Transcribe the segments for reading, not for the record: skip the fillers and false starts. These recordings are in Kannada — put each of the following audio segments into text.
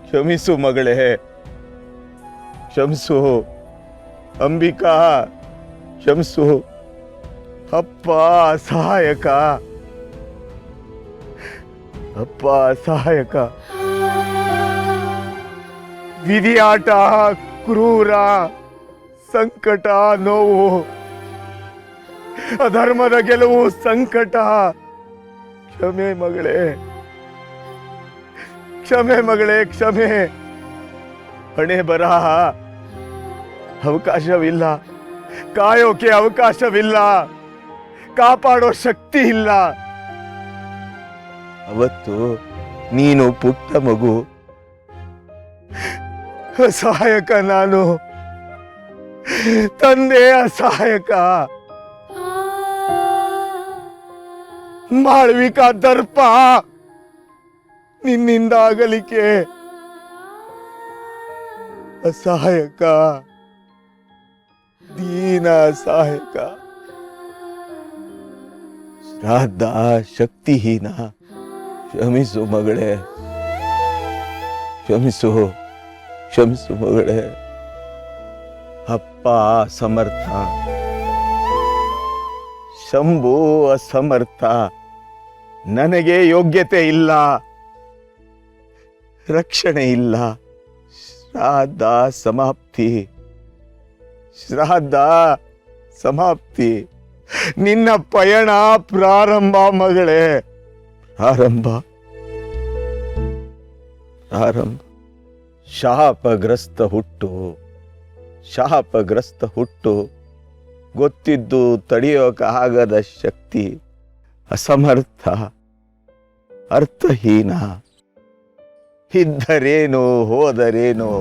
ಕ್ಷಮಿಸು ಮಗಳೇ, ಕ್ಷಮಿಸು ಅಂಬಿಕಾ, ಕ್ಷಮಿಸು. ಅಪ್ಪ ಸಹಾಯಕ, ಅಪ್ಪ ಸಹಾಯಕ. ವಿಧಿಯಾಟ ಕ್ರೂರ, ಸಂಕಟ ನೋವು, ಅಧರ್ಮದ ಗೆಲುವು ಸಂಕಟ. ಕ್ಷಮೆ ಮಗಳೇ, ಕ್ಷಮೆ ಮಗಳೇ, ಕ್ಷಮೆ. ಹಣೆ ಬರಹ, ಅವಕಾಶವಿಲ್ಲ, ಕಾಯೋಕೆ ಅವಕಾಶವಿಲ್ಲ, ಕಾಪಾಡೋ ಶಕ್ತಿ ಇಲ್ಲ. ಅವತ್ತು ನೀನು ಪುಟ್ಟ ಮಗು, ಅಸಹಾಯಕ ನಾನು, ತಂದೆ ಅಸಹಾಯಕ. ಮಾಳ್ವಿಕಾ ದರ್ಪ ನಿನ್ನಿಂದ ಆಗಲಿಕ್ಕೆ ಅಸಹಾಯಕ, ದೀನ ಅಸಹಾಯಕ. ಶ್ರಾದ್ದ ಶಕ್ತಿಹೀನ. ಕ್ಷಮಿಸು ಮಗಳೇ, ಕ್ಷಮಿಸು, ಕ್ಷಮಿಸು ಮಗಳೇ. ಅಪ್ಪ ಸಮರ್ಥ, ಶಂಭು ಅಸಮರ್ಥ. ನನಗೆ ಯೋಗ್ಯತೆ ಇಲ್ಲ, ರಕ್ಷಣೆ ಇಲ್ಲ. ಶ್ರಾದ್ದ ಸಮಾಪ್ತಿ, ಶ್ರಾದ್ದ ಸಮಾಪ್ತಿ. ನಿನ್ನ ಪಯಣ ಪ್ರಾರಂಭ ಮಗಳೇ, ಪ್ರಾರಂಭ, ಪ್ರಾರಂಭ. ಶಾಪಗ್ರಸ್ತ ಹುಟ್ಟು, ಶಾಪಗ್ರಸ್ತ ಹುಟ್ಟು. ಗೊತ್ತಿದ್ದು ತಡೆಯೋಕಾಗದ ಶಕ್ತಿ. ಅಸಮರ್ಥ, ಅರ್ಥಹೀನ. ಇದ್ದರೇನು ಹೋದರೇನು.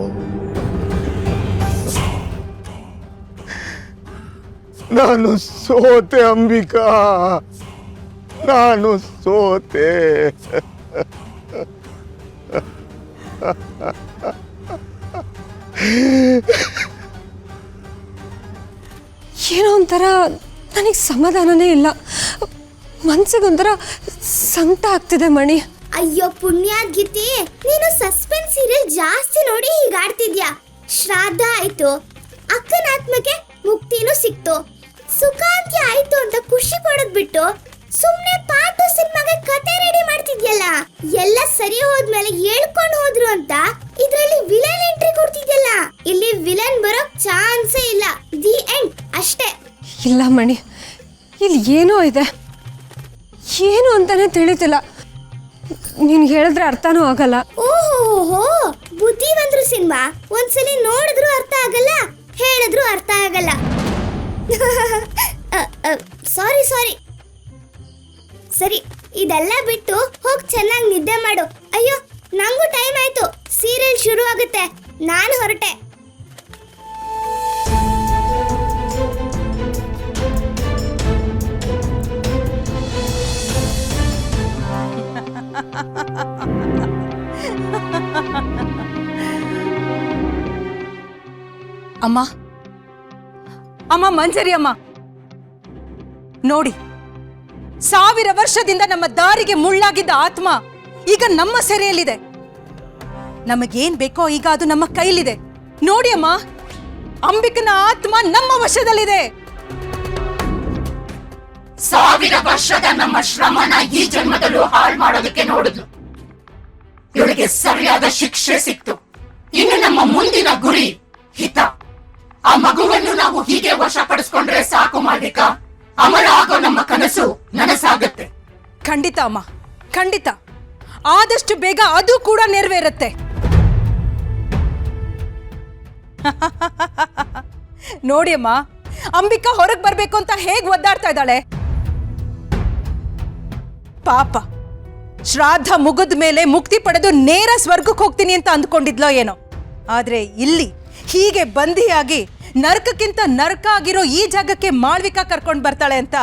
ನಾನು ಸೋತೆ ಅಂಬಿಕಾ, ನಾನು ಸೋತೆ. ಏನೋ ಒಂಥರ ನನಗೆ ಸಮಾಧಾನನೇ ಇಲ್ಲ. ಮನ್ಸಿಗೊಂಥರ ಸಂಕಟ ಆಗ್ತಿದೆ ಮಣಿ. ಅಯ್ಯೋ ಪುಣ್ಯಾದ್ಗೀತಿ, ನೀನು ಸಸ್ಪೆನ್ಸ್ ಸೀರಿಯಲ್ ಜಾಸ್ತಿ ನೋಡಿ ಹೀಗಾಡ್ತಿದ್ಯಾ. ಶ್ರಾದ್ದ ಆಯ್ತು, ಅಕ್ಕನ ಆತ್ಮಕ್ಕೆ ಮುಕ್ತಿನೂ ಸಿಕ್ತು, ಸುಖಾಂತ್ಯ ಆಯ್ತು ಅಂತ ಖುಷಿ ಪಡೋದ್ ಬಿಟ್ಟು ಸುಮ್ನೆ ಪಾಟು ಸಿನಿಮಾಗೆ ಕತೆ ರೆಡಿ ಮಾಡ್ತಿದ್ಯಲ್ಲ. ಎಲ್ಲ ಸರಿ ಹೋದ್ಮೇಲೆ ಹೇಳ್ಕೊಂಡು ಹೋದ್ರು ಅಂತ ಇದ್ರಲ್ಲಿ ವಿಲನ್ ಎಂಟ್ರಿ ಕೊಡ್ತಿದ್ಯಲ್ಲ. ಇಲ್ಲಿ ವಿಲನ್ ಬರೋ ಚಾನ್ಸೇ ಇಲ್ಲ. ದಿ ಎಂಡ್ ಅಷ್ಟೇ. ಇಲ್ಲ ಮಣಿ, ಇಲ್ಲಿ ಏನೋ ಇದೆ, ಏನು ಅಂತಾನೆ ತಿಳಿತಿಲ್ಲ. ನೀನು ಹೇಳಿದ್ರೆ ಅರ್ಥನೂ ಆಗಲ್ಲ. ಓಹೋ, ಬುದ್ಧಿವಂತರು ಸಿನಿಮಾ ಒಂದ್ಸಲಿ ನೋಡಿದ್ರು ಅರ್ಥ ಆಗಲ್ಲ, ಹೇಳಿದ್ರು ಅರ್ಥ ಆಗಲ್ಲ. ಸಾರಿ ಸಾರಿ. ಸರಿ, ಇದೆಲ್ಲ ಬಿಟ್ಟು ಹೋಗಿ ಚೆನ್ನಾಗಿ ನಿದ್ದೆ ಮಾಡು. ಅಯ್ಯೋ, ನಂಗೂ ಟೈಮ್ ಆಯ್ತು, ಸೀರಿಯಲ್ ಶುರು ಆಗುತ್ತೆ. ನಾನು ಹೊರಟೆ. ಅಮ್ಮ, ಅಮ್ಮ ಮಂಜರಿ ಅಮ್ಮ, ನೋಡಿ, 1000 ವರ್ಷದಿಂದ ನಮ್ಮ ದಾರಿಗೆ ಮುಳ್ಳಾಗಿದ್ದ ಆತ್ಮ ಈಗ ನಮ್ಮ ಸೆರೆಯಲ್ಲಿದೆ. ನಮಗೇನ್ ಬೇಕೋ ಈಗ ಅದು ನಮ್ಮ ಕೈಲಿದೆ. ನೋಡಿ ಅಮ್ಮ, ಅಂಬಿಕನ ಆತ್ಮ ನಮ್ಮ ವಶದಲ್ಲಿದೆ. 1000 ವರ್ಷದ ನಮ್ಮ ಶ್ರಮನ ಈ ಜನ್ಮದಲ್ಲೂ ಹಾಳು ಮಾಡೋದಕ್ಕೆ ನೋಡಿದ್ಲು. ಇವಳಿಗೆ ಸರಿಯಾದ ಶಿಕ್ಷೆ ಸಿಕ್ತು. ಇನ್ನು ನಮ್ಮ ಮುಂದಿನ ಗುರಿ ಹಿತ. ಆ ಮಗುವನ್ನು ನಾವು ಹೀಗೆ ವಶಪಡಿಸ್ಕೊಂಡ್ರೆ ಸಾಕು ಮಾಲಿಕ. ಅಮರ ಆಗೋ ನಮ್ಮ ಕನಸು ನನಸಾಗತ್ತೆ. ಖಂಡಿತ ಅಮ್ಮ, ಖಂಡಿತ. ಆದಷ್ಟು ಬೇಗ ಅದು ಕೂಡ ನೆರವೇರುತ್ತೆ. ನೋಡಿ ಅಮ್ಮ, ಅಂಬಿಕಾ ಹೊರಗೆ ಬರ್ಬೇಕು ಅಂತ ಹೇಗ್ ಒದ್ದಾಡ್ತಾ ಇದ್ದಾಳೆ. ಪಾಪ, ಶ್ರಾದ್ದ ಮುಗಿದ ಮೇಲೆ ಮುಕ್ತಿ ಪಡೆದು ನೇರ ಸ್ವರ್ಗಕ್ಕೆ ಹೋಗ್ತೀನಿ ಅಂತ ಅಂದ್ಕೊಂಡಿದ್ಲೋ ಏನೋ. ಆದ್ರೆ ಇಲ್ಲಿ ಹೀಗೆ ಬಂದಿಯಾಗಿ ನರಕಕ್ಕಿಂತ ನರಕ ಆಗಿರೋ ಈ ಜಾಗಕ್ಕೆ ಮಾಳ್ವಿಕಾ ಕರ್ಕೊಂಡು ಬರ್ತಾಳೆ ಅಂತ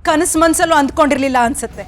ಕನಸು ಮನ್ಸಲ್ಲೂ ಅಂದ್ಕೊಂಡಿರ್ಲಿಲ್ಲ ಅನ್ಸುತ್ತೆ.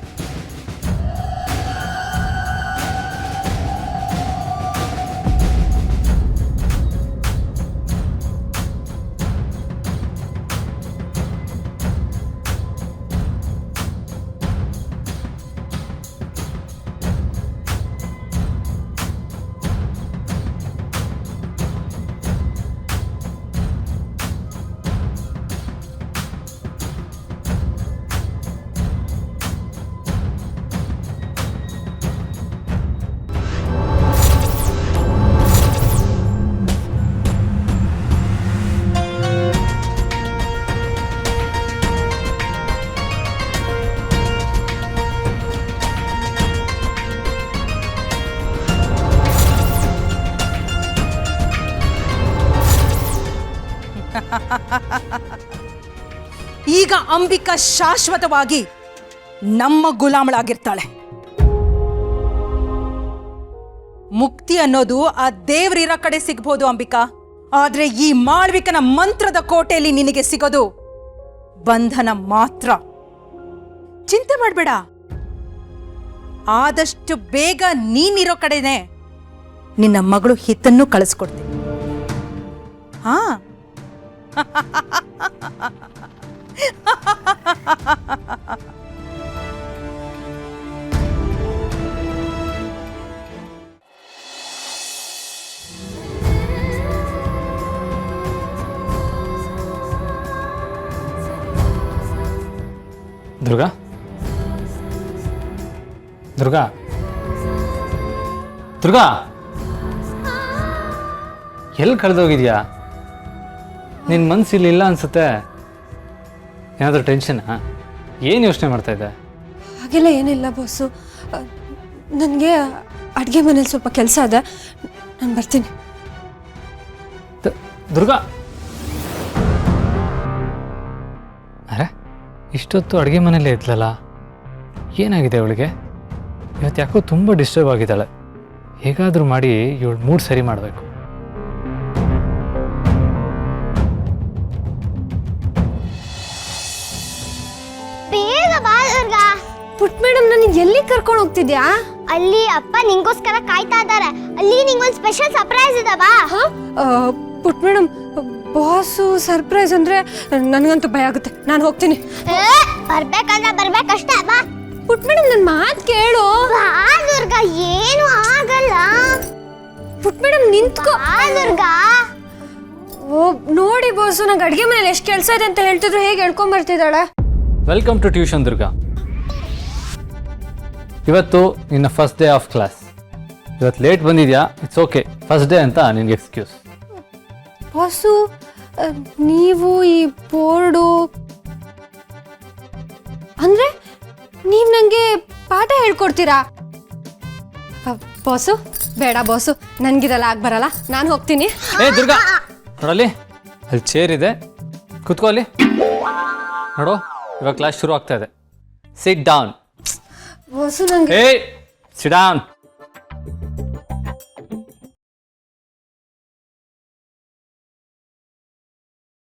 ಈಗ ಅಂಬಿಕಾ ಶಾಶ್ವತವಾಗಿ ನಮ್ಮ ಗುಲಾಮಳಾಗಿರ್ತಾಳೆ. ಮುಕ್ತಿ ಅನ್ನೋದು ಆ ದೇವ್ರಿರೋ ಕಡೆ ಸಿಗ್ಬೋದು ಅಂಬಿಕಾ, ಆದ್ರೆ ಈ ಮಾಳ್ವಿಕನ ಮಂತ್ರದ ಕೋಟೆಯಲ್ಲಿ ನಿನಗೆ ಸಿಗೋದು ಬಂಧನ ಮಾತ್ರ. ಚಿಂತೆ ಮಾಡಬೇಡ, ಆದಷ್ಟು ಬೇಗ ನೀನಿರೋ ಕಡೆನೆ ನಿನ್ನ ಮಗಳು ಹಿತನ್ನು ಕಳಿಸ್ಕೊಡ್ತೀನಿ. ಹಾ ದುರ್ಗಾ, ದುರ್ಗಾ, ದುರ್ಗಾ, ಎಲ್ಲಿ ಕಳೆದೋಗಿದ್ಯಾ? ನಿನ್ನ ಮನಸ್ಸಿಲ್ಲಿ ಇಲ್ಲ ಅನ್ಸುತ್ತೆ. ಏನಾದರೂ ಟೆನ್ಷನಾ? ಏನು ಯೋಚನೆ ಮಾಡ್ತಾ ಇದ್ದೆ? ಹಾಗೆಲ್ಲ ಏನಿಲ್ಲ ಬಾಸು, ನನಗೆ ಅಡುಗೆ ಮನೇಲಿ ಸ್ವಲ್ಪ ಕೆಲಸ ಇದೆ, ನಾನು ಬರ್ತೀನಿ. ದುರ್ಗಾ, ಅರೆ ಇಷ್ಟೊತ್ತು ಅಡುಗೆ ಮನೇಲೇ ಇದ್ಲಲ್ಲ, ಏನಾಗಿದೆ ಅವಳಿಗೆ? ಇವತ್ತು ಯಾಕೋ ತುಂಬ ಡಿಸ್ಟರ್ಬ್ ಆಗಿದ್ದಾಳೆ. ಹೇಗಾದರೂ ಮಾಡಿ ಇವಳು ಮೂಡ್ ಸರಿ ಮಾಡಬೇಕು. ಬೇಗ ಬಾ ದುರ್ಗಾ. ಪುಟ್ ಮೇಡಮ್, ನನಗೆ ಎಲ್ಲಿ ಕರ್ಕೊಂಡು ಹೋಗ್ತಿದ್ಯಾ? ಅಲ್ಲಿ ಅಪ್ಪ ನಿಂಗೋಸ್ಕರ ಕಾಯ್ತಾ ಇದ್ದಾರೆ. ಅಲ್ಲಿ ನಿಂಗೊಂದು ಸ್ಪೆಷಲ್ ಸರ್ಪ್ರೈಸ್ ಇದೆ, ಬಾ. ಪುಟ್ ಮೇಡಮ್, ಬಾಸು ಸರ್ಪ್ರೈಸ್ ಅಂದ್ರೆ ನನಗಂತೂ ಭಯ ಆಗುತ್ತೆ, ನಾನು ಹೋಗ್ತೀನಿ. ಬರ್ಬೇಕಂದ್ರೆ ಬರ್ಬೇಕಷ್ಟೇ, ಬಾ. ಪುಟ್ ಮೇಡಮ್, ನನ್ನ ಮಾತು ಕೇಳು. ಬಾ ದುರ್ಗಾ, ಏನು ಆಗಲ್ಲ. ಪುಟ್ ಮೇಡಮ್, ನಿಂತ್ಕೋ. ಬಾ ದುರ್ಗಾ. ಓ ನೋಡಿ ಬಾಸು, ನಂಗೆ ಅಡುಗೆ ಮನೇಲಿ ಎಷ್ಟು ಕೆಲಸ ಇದೆ ಅಂತ ಹೇಳ್ತಿದ್ರು, ಹೇಗೆ ಹೇಳ್ಕೊಂಡ್ ಬರ್ತಿದ್ದಾಳೆ. Welcome to tuition Durga. ಇವತ್ತು ನಿನ್ನ ಫಸ್ಟ್ ಡೇ ಆಫ್ ಕ್ಲಾಸ್. ಇವತ್ತು ಲೇಟ್ ಬಂದಿದ್ಯಾ, ಇಟ್ಸ್ ಓಕೆ, ಫಸ್ಟ್ ಡೇ ಅಂತ ನಿನಗೆ ಎಕ್ಸ್ಕ್ಯೂಸ್. ಬಾಸು, ನೀವು ಈ ಬೋರ್ಡು ಅಂದ್ರೆ ನೀವು ನನಗೆ ಪಾಠ ಹೇಳ್ಕೊಡ್ತೀರಾ? ಬಾಸು ಬೇಡ ಬಾಸು, ನನಗಿದೆಲ್ಲ ಆಗಿ ಬರಲ್ಲ, ನಾನು ಹೋಗ್ತೀನಿ. ಏ ದುರ್ಗಾ, ನೋಡಲ್ಲಿ ಅಲ್ಲಿ ಚೇರ್ ಇದೆ, ಕೂತ್ಕೋ ಅಲ್ಲಿ. ನೋಡು, ಇವಾಗ ಕ್ಲಾಸ್ ಶುರು ಆಗ್ತಾ ಇದೆ. Sit down. ಬಾಸು, ನಂಗೆ ಏ ಸಿಟ್ ಡೌನ್.